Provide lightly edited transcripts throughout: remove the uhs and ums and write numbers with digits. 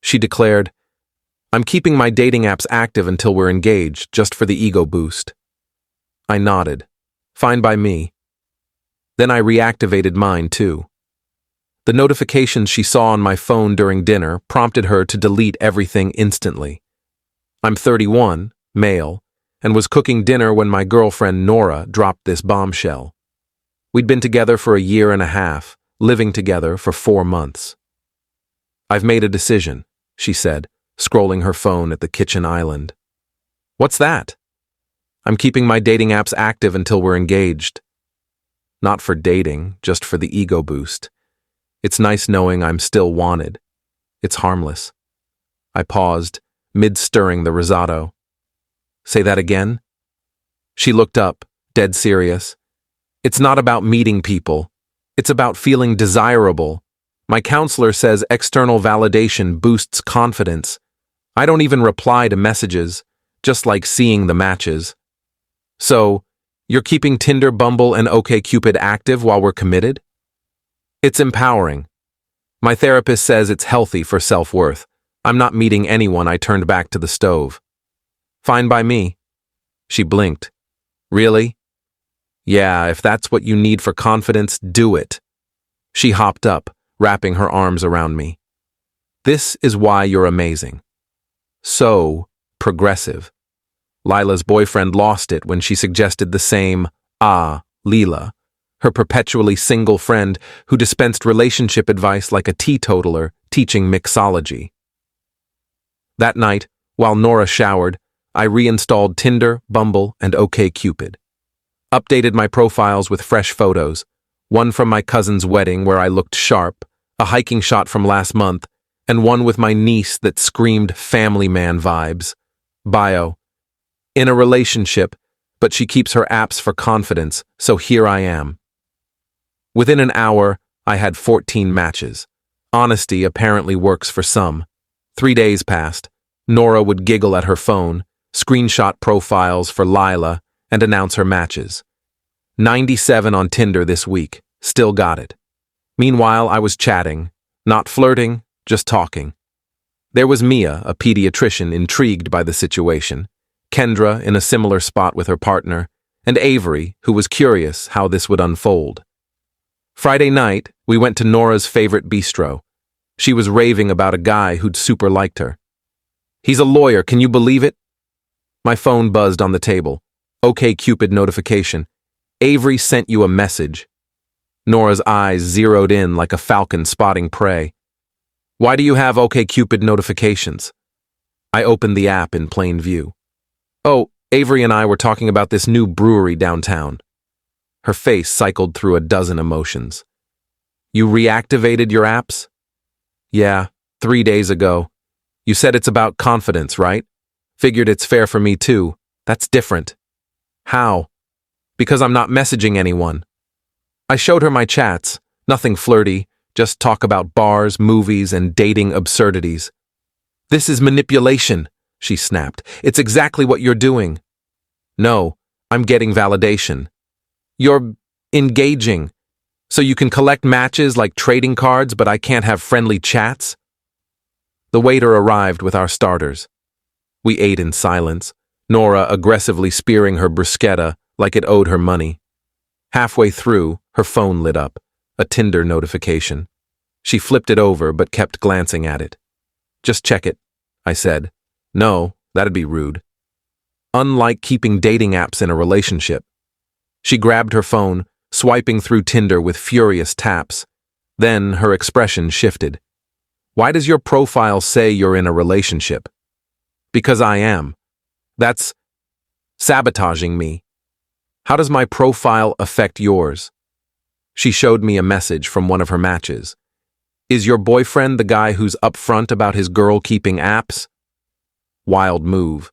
She declared, "I'm keeping my dating apps active until we're engaged, just for the ego boost." I nodded. Fine by me. Then I reactivated mine, too. The notifications she saw on my phone during dinner prompted her to delete everything instantly. I'm 31, male, and was cooking dinner when my girlfriend Nora dropped this bombshell. We'd been together for a year and a half, living together for 4 months. "I've made a decision," she said, scrolling her phone at the kitchen island. "What's that?" "I'm keeping my dating apps active until we're engaged." Not for dating, just for the ego boost. It's nice knowing I'm still wanted. It's harmless. I paused, mid-stirring the risotto. "Say that again?" She looked up, dead serious. "It's not about meeting people. It's about feeling desirable. My counselor says external validation boosts confidence. I don't even reply to messages, just like seeing the matches." "So, you're keeping Tinder, Bumble, and OkCupid active while we're committed?" "It's empowering. My therapist says it's healthy for self-worth. I'm not meeting anyone. I turned back to the stove." "Fine by me." She blinked. "Really?" "Yeah, if that's what you need for confidence, do it." She hopped up, wrapping her arms around me. "This is why you're amazing. So progressive." Lila's boyfriend lost it when she suggested the same, Leela, her perpetually single friend who dispensed relationship advice like a teetotaler teaching mixology. That night, while Nora showered, I reinstalled Tinder, Bumble, and OkCupid. Updated my profiles with fresh photos, one from my cousin's wedding where I looked sharp, a hiking shot from last month, and one with my niece that screamed family man vibes. Bio: in a relationship, but she keeps her apps for confidence, so here I am. Within an hour, I had 14 matches. Honesty apparently works for some. 3 days passed. Nora would giggle at her phone, screenshot profiles for Lila, and announce her matches. 97 on Tinder this week. Still got it. Meanwhile, I was chatting. Not flirting, just talking. There was Mia, a pediatrician, intrigued by the situation. Kendra, in a similar spot with her partner. And Avery, who was curious how this would unfold. Friday night, we went to Nora's favorite bistro. She was raving about a guy who'd super liked her. "He's a lawyer, can you believe it?" My phone buzzed on the table. OkCupid notification. "Avery sent you a message." Nora's eyes zeroed in like a falcon spotting prey. "Why do you have OkCupid notifications?" I opened the app in plain view. "Oh, Avery and I were talking about this new brewery downtown." Her face cycled through a dozen emotions. "You reactivated your apps?" "Yeah, 3 days ago. You said it's about confidence, right? Figured it's fair for me too. That's different." "How?" "Because I'm not messaging anyone." I showed her my chats, nothing flirty, just talk about bars, movies, and dating absurdities. "This is manipulation," she snapped. "It's exactly what you're doing." "No, I'm getting validation." "You're engaging. So you can collect matches like trading cards, but I can't have friendly chats?" The waiter arrived with our starters. We ate in silence, Nora aggressively spearing her bruschetta like it owed her money. Halfway through, her phone lit up, a Tinder notification. She flipped it over but kept glancing at it. "Just check it," I said. "No, that'd be rude." Unlike keeping dating apps in a relationship. She grabbed her phone, swiping through Tinder with furious taps. Then her expression shifted. "Why does your profile say you're in a relationship?" "Because I am. That's sabotaging me." "How does my profile affect yours?" She showed me a message from one of her matches. "Is your boyfriend the guy who's upfront about his girl keeping apps?" Wild move.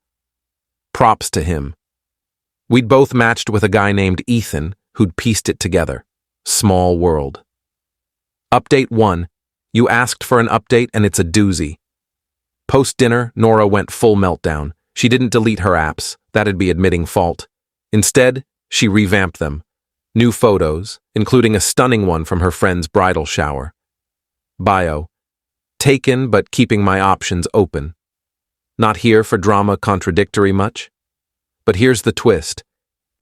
Props to him. We'd both matched with a guy named Ethan who'd pieced it together. Small world. Update 1. You asked for an update and it's a doozy. Post-dinner, Nora went full meltdown. She didn't delete her apps. That'd be admitting fault. Instead, she revamped them. New photos, including a stunning one from her friend's bridal shower. Bio. Taken, but keeping my options open. Not here for drama contradictory much. But here's the twist.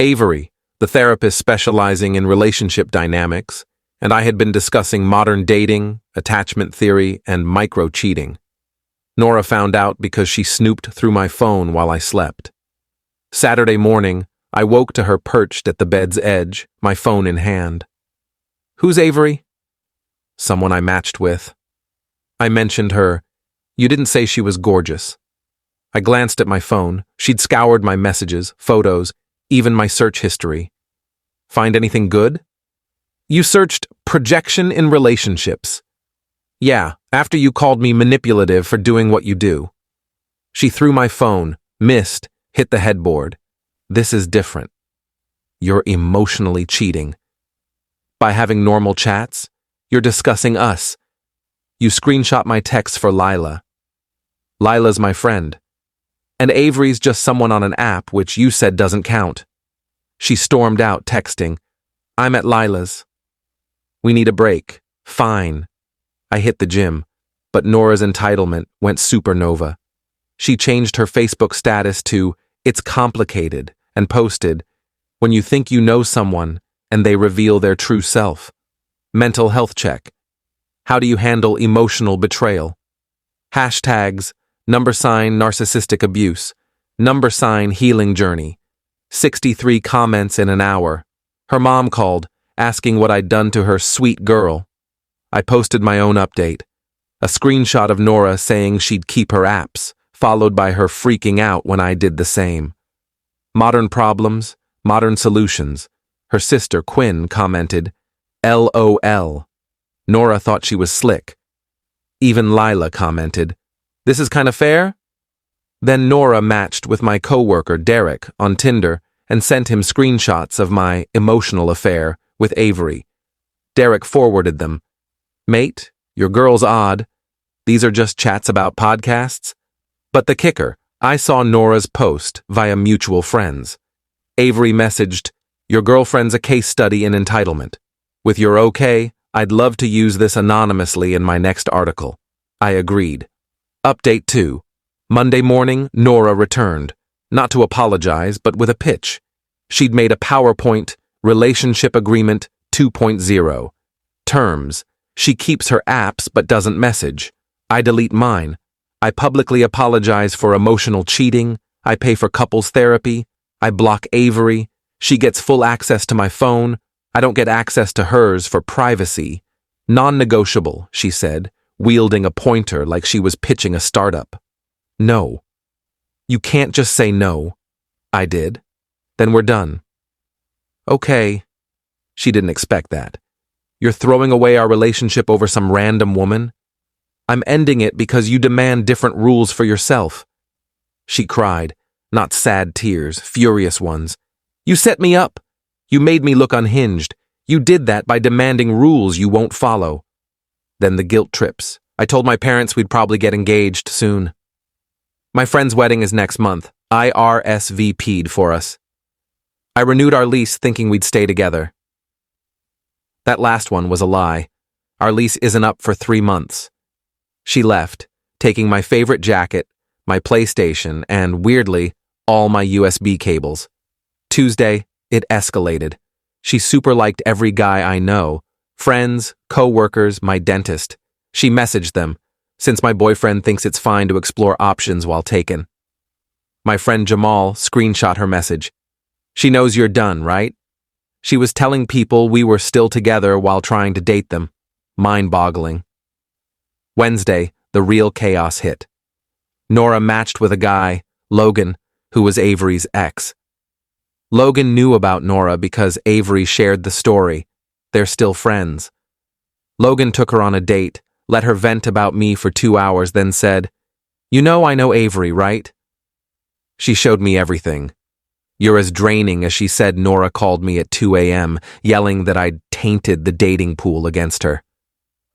Avery, the therapist specializing in relationship dynamics, and I had been discussing modern dating, attachment theory, and micro-cheating. Nora found out because she snooped through my phone while I slept. Saturday morning, I woke to her perched at the bed's edge, my phone in hand. "Who's Avery?" "Someone I matched with." I mentioned her. "You didn't say she was gorgeous." I glanced at my phone. She'd scoured my messages, photos, even my search history. "Find anything good?" "You searched projection in relationships." "Yeah, after you called me manipulative for doing what you do." She threw my phone, missed, hit the headboard. "This is different. You're emotionally cheating. By having normal chats, you're discussing us. You screenshot my texts for Lila. Lila's my friend. And Avery's just someone on an app which you said doesn't count." She stormed out, texting, "I'm at Lila's." "We need a break." "Fine." I hit the gym, but Nora's entitlement went supernova. She changed her Facebook status to "It's complicated" and posted, "When you think you know someone and they reveal their true self." Mental health check. How do you handle emotional betrayal? Hashtags, #narcissistic abuse, #healing journey. 63 comments in an hour. Her mom called, asking what I'd done to her sweet girl. I posted my own update. A screenshot of Nora saying she'd keep her apps, followed by her freaking out when I did the same. Modern problems, modern solutions. Her sister, Quinn, commented, "LOL. Nora thought she was slick." Even Lila commented, "This is kind of fair?" Then Nora matched with my coworker, Derek, on Tinder and sent him screenshots of my emotional affair with Avery. Derek forwarded them. "Mate, your girl's odd. These are just chats about podcasts." But the kicker, I saw Nora's post via mutual friends. Avery messaged, "Your girlfriend's a case study in entitlement. With your okay, I'd love to use this anonymously in my next article." I agreed. Update 2. Monday morning, Nora returned, not to apologize, but with a pitch. She'd made a PowerPoint, Relationship Agreement 2.0. Terms. She keeps her apps but doesn't message. I delete mine. I publicly apologize for emotional cheating. I pay for couples therapy. I block Avery. She gets full access to my phone. I don't get access to hers for privacy. Non-negotiable, she said, wielding a pointer like she was pitching a startup. No. You can't just say no. I did. Then we're done. Okay. She didn't expect that. You're throwing away our relationship over some random woman? I'm ending it because you demand different rules for yourself. She cried, not sad tears, furious ones. You set me up. You made me look unhinged. You did that by demanding rules you won't follow. Then the guilt trips. I told my parents we'd probably get engaged soon. My friend's wedding is next month. I RSVP'd for us. I renewed our lease thinking we'd stay together. That last one was a lie. Our lease isn't up for 3 months. She left, taking my favorite jacket, my PlayStation, and, weirdly, all my USB cables. Tuesday, it escalated. She super liked every guy I know. Friends, co-workers, my dentist. She messaged them, since my boyfriend thinks it's fine to explore options while taken. My friend Jamal screenshot her message. She knows you're done, right? She was telling people we were still together while trying to date them. Mind-boggling. Wednesday, the real chaos hit. Nora matched with a guy, Logan, who was Avery's ex. Logan knew about Nora because Avery shared the story. They're still friends. Logan took her on a date, let her vent about me for 2 hours, then said, "You know I know Avery, right?" She showed me everything. You're as draining as she said Nora called me at 2 a.m., yelling that I'd tainted the dating pool against her.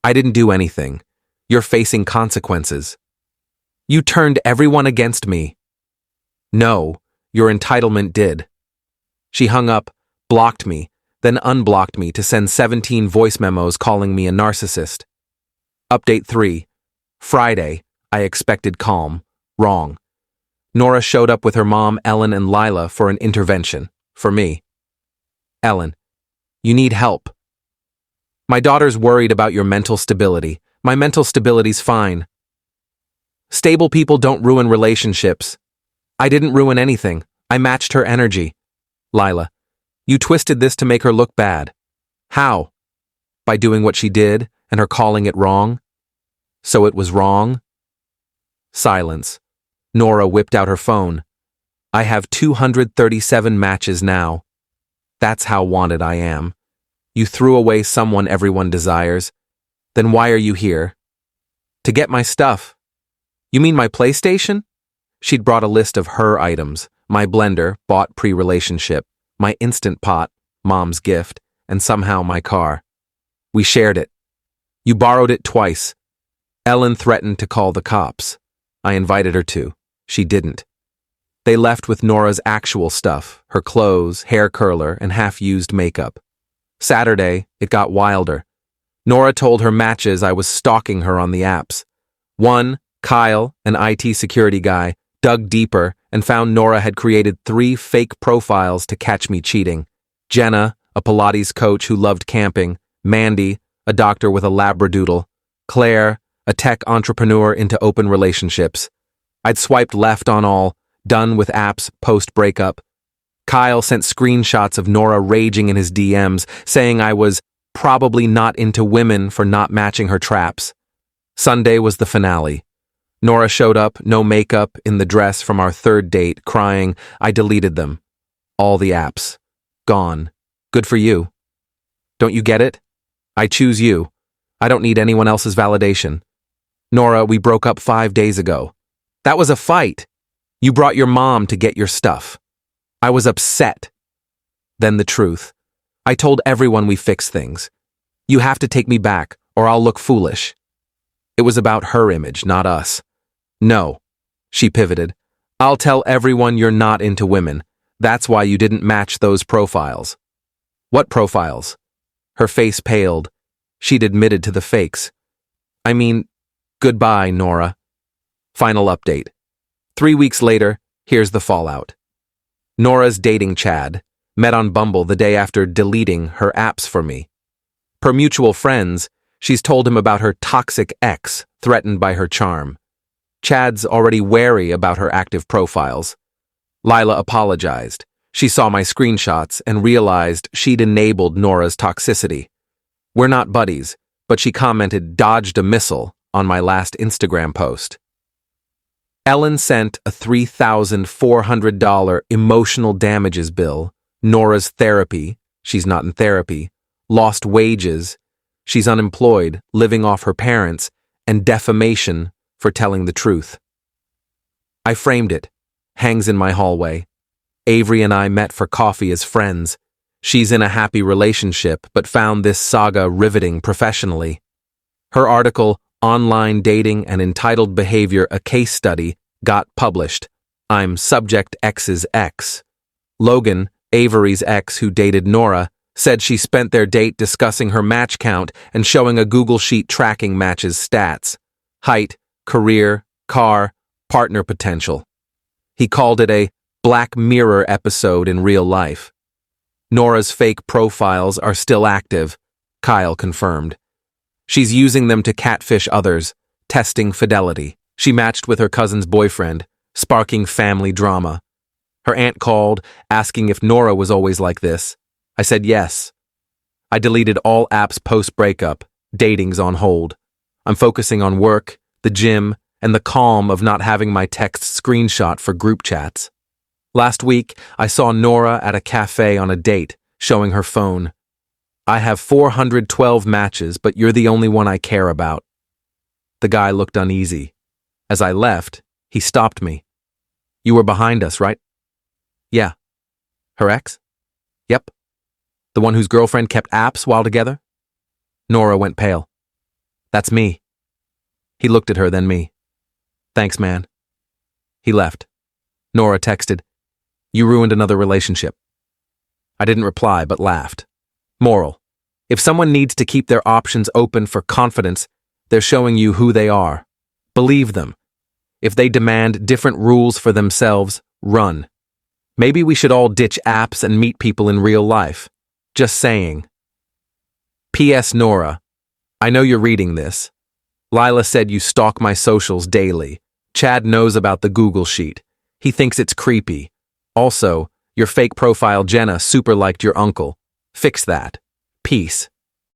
I didn't do anything. You're facing consequences. You turned everyone against me. No, your entitlement did. She hung up, blocked me, then unblocked me to send 17 voice memos calling me a narcissist. Update 3. Friday, I expected calm. Wrong. Nora showed up with her mom, Ellen, and Lila for an intervention. For me. Ellen, you need help. My daughter's worried about your mental stability. My mental stability's fine. Stable people don't ruin relationships. I didn't ruin anything. I matched her energy. Lila, you twisted this to make her look bad. How? By doing what she did and her calling it wrong? So it was wrong? Silence. Nora whipped out her phone. I have 237 matches now. That's how wanted I am. You threw away someone everyone desires. Then why are you here? To get my stuff. You mean my PlayStation? She'd brought a list of her items. My blender, bought pre-relationship. My Instant Pot, Mom's gift. And somehow my car. We shared it. You borrowed it twice. Ellen threatened to call the cops. I invited her to. She didn't. They left with Nora's actual stuff, her clothes, hair curler, and half-used makeup. Saturday, it got wilder. Nora told her matches I was stalking her on the apps. One, Kyle, an IT security guy, dug deeper and found Nora had created 3 fake profiles to catch me cheating. Jenna, a Pilates coach who loved camping. Mandy, a doctor with a labradoodle. Claire, a tech entrepreneur into open relationships. I'd swiped left on all, done with apps post-breakup. Kyle sent screenshots of Nora raging in his DMs, saying I was probably not into women for not matching her traps. Sunday was the finale. Nora showed up, no makeup, in the dress from our 3rd date, crying, I deleted them. All the apps. Gone. Good for you. Don't you get it? I choose you. I don't need anyone else's validation. Nora, we broke up 5 days ago. That was a fight. You brought your mom to get your stuff. I was upset. Then the truth. I told everyone we fixed things. You have to take me back, or I'll look foolish. It was about her image, not us. No. She pivoted. I'll tell everyone you're not into women. That's why you didn't match those profiles. What profiles? Her face paled. She'd admitted to the fakes. I mean, goodbye, Nora. Final update. 3 weeks later, here's the fallout. Nora's dating Chad, met on Bumble the day after deleting her apps for me. Per mutual friends, she's told him about her toxic ex, threatened by her charm. Chad's already wary about her active profiles. Lila apologized. She saw my screenshots and realized she'd enabled Nora's toxicity. We're not buddies, but she commented dodged a missile on my last Instagram post. Ellen sent a $3,400 emotional damages bill, Nora's therapy, she's not in therapy, lost wages, she's unemployed, living off her parents, and defamation for telling the truth. I framed it, hangs in my hallway. Avery and I met for coffee as friends. She's in a happy relationship, but found this saga riveting professionally. Her article, Online Dating and Entitled Behavior, a Case Study, got published. I'm Subject X's ex. Logan, Avery's ex who dated Nora, said she spent their date discussing her match count and showing a Google Sheet tracking matches stats. Height, career, car, partner potential. He called it a Black Mirror episode in real life. Nora's fake profiles are still active, Kyle confirmed. She's using them to catfish others, testing fidelity. She matched with her cousin's boyfriend, sparking family drama. Her aunt called, asking if Nora was always like this. I said yes. I deleted all apps post-breakup, dating's on hold. I'm focusing on work, the gym, and the calm of not having my texts screenshot for group chats. Last week, I saw Nora at a cafe on a date, showing her phone. I have 412 matches, but you're the only one I care about. The guy looked uneasy. As I left, he stopped me. You were behind us, right? Yeah. Her ex? Yep. The one whose girlfriend kept apps while together? Nora went pale. That's me. He looked at her, then me. Thanks, man. He left. Nora texted, You ruined another relationship. I didn't reply, but laughed. Moral. If someone needs to keep their options open for confidence, they're showing you who they are. Believe them. If they demand different rules for themselves, run. Maybe we should all ditch apps and meet people in real life. Just saying. P.S. Nora, I know you're reading this. Lila said you stalk my socials daily. Chad knows about the Google Sheet. He thinks it's creepy. Also, your fake profile Jenna super liked your uncle. Fix that. Peace.